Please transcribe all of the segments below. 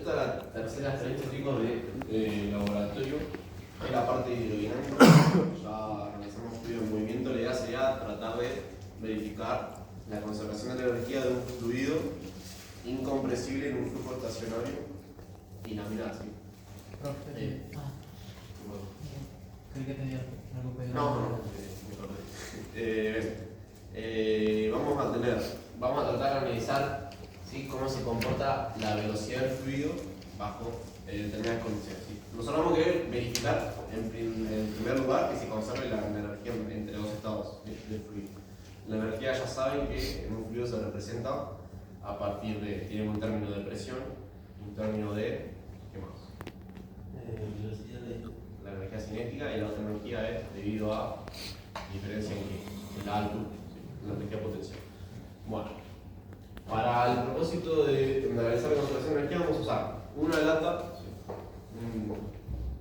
esta es la tercera experiencia, chicos, de laboratorio. Es la parte de hidrodinámica. Ya realizamos fluido en movimiento. La idea sería tratar de verificar la conservación de la energía de un fluido incompresible en un flujo estacionario y laminar, ¿sí? Profe. Bueno. Creí que tenía algo pegado. No, me acordé. Vamos a tratar de analizar, ¿sí?, cómo se comporta la velocidad del fluido bajo determinadas condiciones, ¿sí? Nosotros vamos a querer verificar en primer lugar que se conserve la energía entre dos estados del fluido. La energía, ya saben que en un fluido se representa a partir de, tiene un término de presión, un término de, ¿qué más? Velocidad de La energía cinética, y la otra energía es debido a diferencia en la altura, ¿sí?, la energía potencial. Bueno, para el propósito de analizar la conservación de energía vamos a usar una lata, ¿sí?, un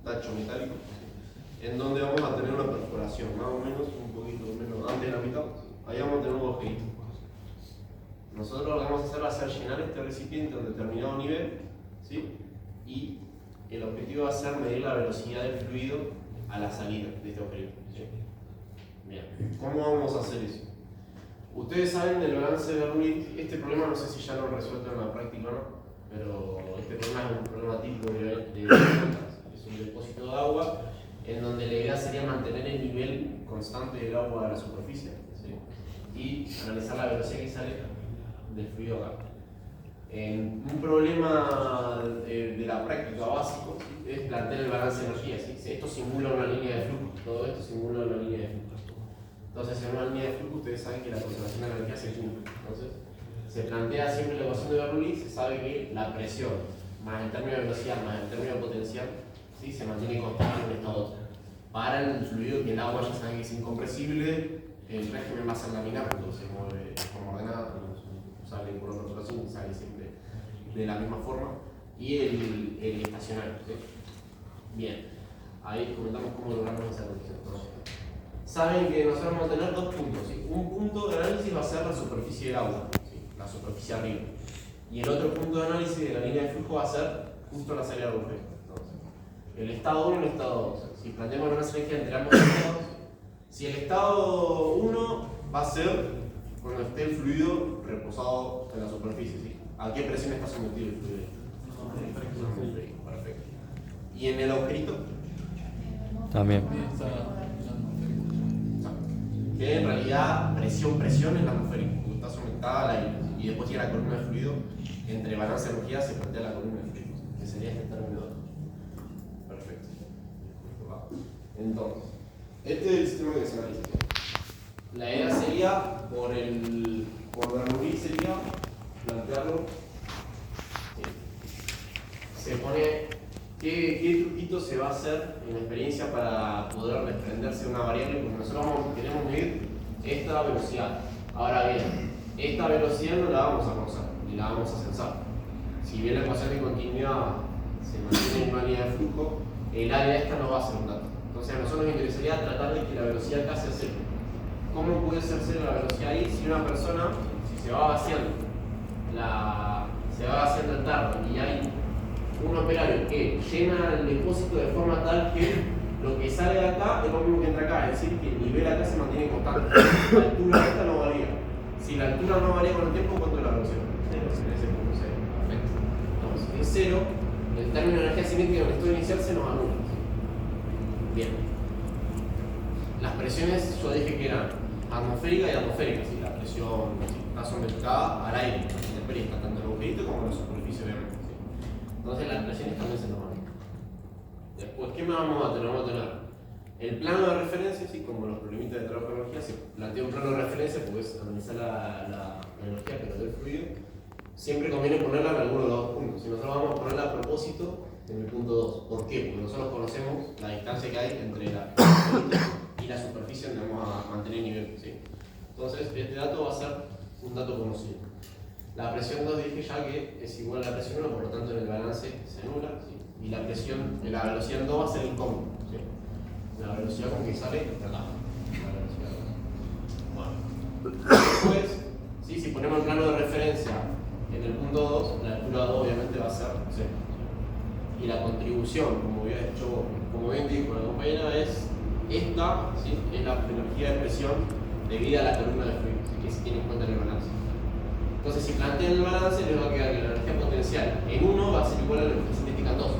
tacho metálico, ¿sí?, en donde vamos a tener una perforación, más o menos, un poquito menos, antes de la mitad, ¿sí?, ahí vamos a tener un agujerito. Nosotros lo que vamos a hacer va a ser llenar este recipiente a un determinado nivel, ¿sí?, y el objetivo va a ser medir la velocidad del fluido a la salida de este agujerito, ¿sí? Bien, ¿cómo vamos a hacer eso? Ustedes saben del balance de Bernoulli. Este problema no sé si ya lo han resuelto en la práctica o no, pero este problema es un problema típico de es un depósito de agua en donde la idea sería mantener el nivel constante del agua a la superficie, ¿sí?, y analizar la velocidad que sale del fluido acá. Un problema de la práctica básico, ¿sí?, es plantear el balance de energía, ¿sí? Esto simula una línea de flujo, todo esto simula una línea de flujo. Entonces, en una línea de flujo ustedes saben que la conservación de la energía se cumple. Entonces, se plantea siempre la ecuación de Bernoulli, se sabe que la presión más el término de velocidad más el término de potencial, ¿sí?, se mantiene constante en un estado. Para el fluido que el agua ya saben que es incompresible, el régimen va a ser laminar, entonces se mueve de forma ordenada, sale por otra rotación, sale siempre de la misma forma, y el estacionario, ¿sí? Bien, ahí comentamos cómo logramos esa condición. Saben que nosotros vamos a tener dos puntos, ¿sí? Un punto de análisis va a ser la superficie del agua, ¿sí?, la superficie arriba, y el otro punto de análisis de la línea de flujo va a ser justo la salida del agujero. Entonces, el estado 1 y el estado 2. Si planteamos una sinergia entre ambos estados, si el estado 1 va a ser cuando esté el fluido reposado en la superficie, ¿sí? ¿A qué presión está sometido el fluido? Perfecto. ¿Y en el agujerito? También. Que en realidad presión es la atmosférica, porque está sometida al aire, ¿sí?, y después tiene la columna de fluido. Entre balance de energía se plantea la columna de fluido, que sería este término. Perfecto. Entonces, este es el sistema que se analiza. La idea sería, por Bernoulli, sería plantearlo. Se pone qué truquito se va a hacer en la experiencia para poder desprenderse de una variable, porque nosotros queremos medir esta velocidad. Ahora bien, esta velocidad no la vamos a conocer, ni la vamos a censar. Si bien la ecuación de continuidad se mantiene en una línea de flujo, el área esta no va a ser un dato. Entonces a nosotros nos interesaría tratar de que la velocidad acá sea cero. ¿Cómo puede ser cero la velocidad ahí si una persona, si se va vaciando el tarro y hay un operario que llena el depósito de forma tal que lo que sale de acá es lo mismo que entra acá, es decir, que el nivel acá se mantiene constante. La altura esta no varía. Si la altura no varía con el tiempo, ¿cuánto es la velocidad? Cero, en ese punto cero. Perfecto. Entonces, en cero, el término de energía cinética en el estado inicial se nos anula. Bien. Las presiones yo dije que eran atmosférica y atmosférica, ¿sí? La presión, ¿sí?, está sometida al aire, la intemperie está tanto en el agujerito como en la superficie de aire, ¿sí? Entonces las presiones también se nos van. Después, ¿qué más vamos a tener? Vamos a tener el plano de referencia, ¿sí?, como los problemitas de trabajo de energía, se plantea un plano de referencia, pues analizar la energía pero del fluido. Siempre conviene ponerla en alguno de los dos puntos. Si nosotros vamos a ponerla a propósito en el punto 2. ¿Por qué? Porque nosotros conocemos la distancia que hay entre la y la superficie donde vamos a mantener el nivel, ¿sí? Entonces, este dato va a ser un dato conocido. La presión 2 dije ya que es igual a la presión 1, por lo tanto en el balance se anula, ¿sí? Y la velocidad en 2 va a ser incómoda, ¿sí? La velocidad con que sale está acá. Bueno. Después, ¿sí?, si ponemos el plano de referencia en el punto 2, la altura 2 obviamente va a ser 0. Y la contribución, como había dicho vos, como bien dijo la compañera, es esta, ¿sí? Es la energía de presión debida a la columna de fluido, ¿sí? Que se tiene en cuenta en el balance. Entonces, si plantean el balance, les va a quedar que la energía potencial en 1 va a ser igual a la energía cinética en 2.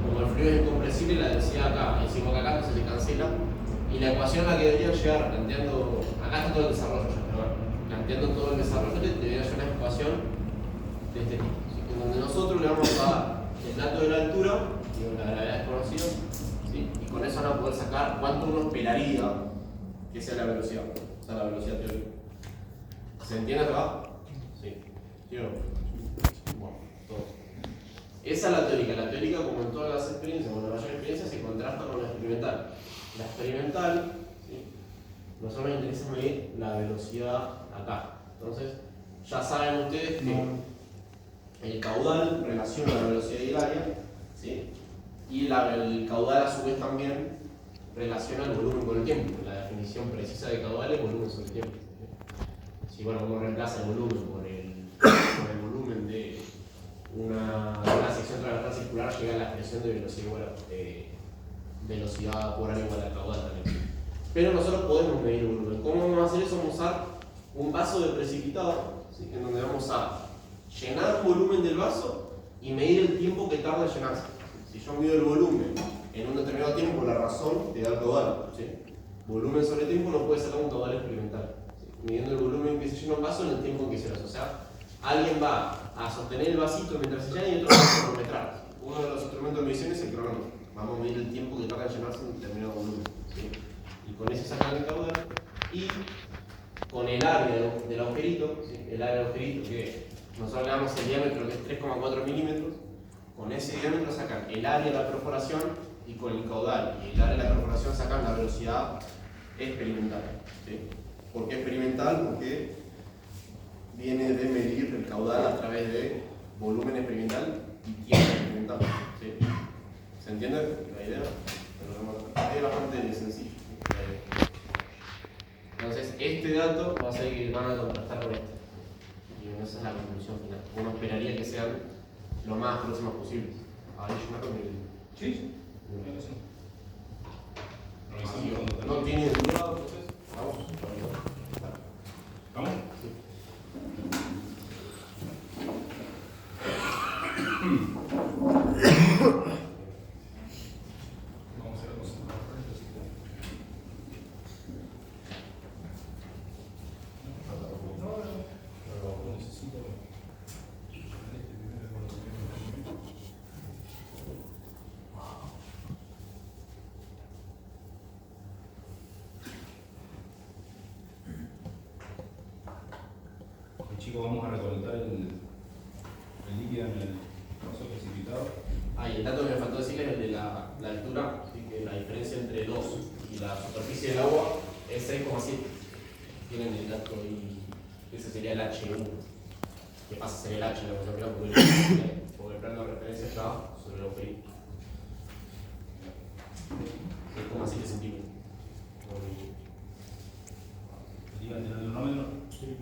Como el fluido es incompresible, la densidad acá es igual que acá, entonces se cancela. Y la ecuación a la que deberían llegar, planteando, acá está todo el desarrollo ya, pero bueno, planteando todo el desarrollo, debería ser una ecuación de este tipo, ¿sí? En donde nosotros le vamos a dar el dato de la altura, digo, la gravedad desconocida, ¿sí? Y con eso van a poder sacar cuánto uno esperaría que sea la velocidad, o sea, la velocidad teórica. ¿Se entiende acá? Sí. ¿Sí o no? Bueno, todo. Esa es la teórica. La teórica, como en todas las experiencias, bueno, la mayor experiencia se contrasta con la experimental. La experimental, ¿sí? Nosotros nos interesa medir la velocidad acá. Entonces, ya saben ustedes que el caudal relaciona la velocidad y el área, ¿sí? Y el caudal a su vez también relaciona el volumen con el tiempo. La definición precisa de caudal es volumen sobre tiempo. Si bueno, uno reemplaza el volumen por el volumen de una sección transversal circular, llega a la expresión de velocidad igual velocidad por área igual al caudal también. Pero nosotros podemos medir el volumen. ¿Cómo vamos a hacer eso? Vamos a usar un vaso de precipitado, ¿sí? En donde vamos a llenar un volumen del vaso y medir el tiempo que tarda en llenarse. Si yo mido el volumen en un determinado tiempo, por la razón te da el caudal, ¿sí? Volumen sobre tiempo no puede sacar un caudal experimental, ¿sí? Midiendo el volumen que se llena un vaso en el tiempo en que se lo hace. O sea, alguien va a sostener el vasito mientras se llena y otro va a cronometrar. Uno de los instrumentos de medición es el cronómetro. Vamos a medir el tiempo que tarda en llenarse un determinado volumen, ¿sí? Y con eso sacan el caudal. Y con el área del agujerito, ¿sí? El área del agujerito que nosotros le damos el diámetro que es 3,4 milímetros, con ese diámetro sacan el área de la perforación y con el caudal y el área de la perforación sacan la velocidad experimental, ¿sí? ¿Por qué experimental? Porque viene de medir el caudal a través de volumen experimental y tiempo experimental, ¿sí? ¿Se entiende la idea? Es bastante sencillo. Entonces, este dato va a ser que van a contrastar con este. Y esa es la conclusión final. Uno esperaría que sean lo más próximos posibles. Ahí yo me con Sí. no tiene duda, entonces, vamos. ¿Vamos? Vamos a hacer algo así. No, necesito. Chicos, vamos a recolectar el líquido en el vaso precipitado. Y el dato que me faltó decir es el de la altura, ¿sí? Que la diferencia entre 2 y la superficie del agua es 6,7. Tienen el dato y ese sería el H1. ¿Qué pasa? Sería el H en la ecuación final porque el plano de referencia está sobre el agujerito. 6,7 centímetros. ¿Digan el cronómetro? Sí.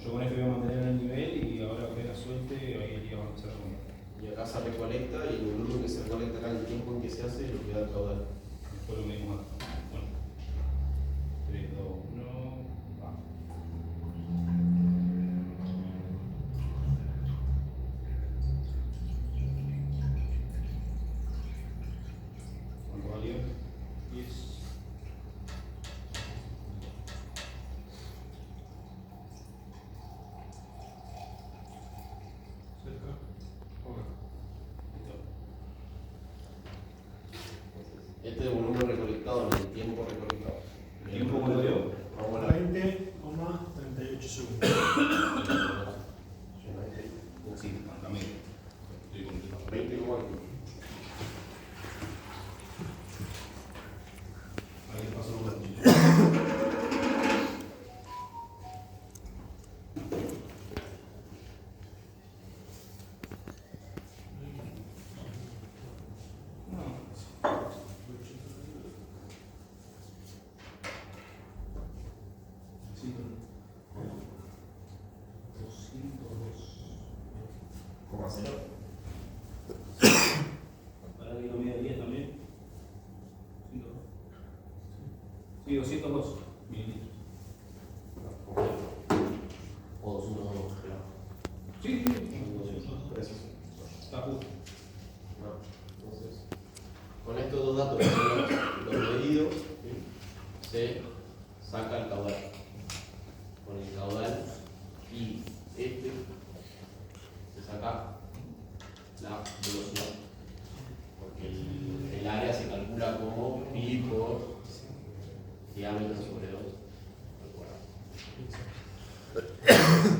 Yo con esto voy a mantener el nivel y ahora apenas suelte, ahí iría a avanzar con. Y acá se recolecta y el volumen que se recolecta acá, el tiempo en que se hace, lo que da el caudal. Después lo medimos acá. Bueno. 3, 2, 1, va. ¿Cuánto valió? 10. Cerca. Este volumen recolectado Marcelo. Para que no mida 10 también. 102. Sí, 202 mililitros. O 202, claro. Sí, Preciso. está justo. No. Entonces, con estos dos datos que son los medidos, ¿sí? Se saca el caudal. Con el caudal y este se saca la velocidad. Porque el área se calcula como pi por diámetro sobre 2 al cuadrado.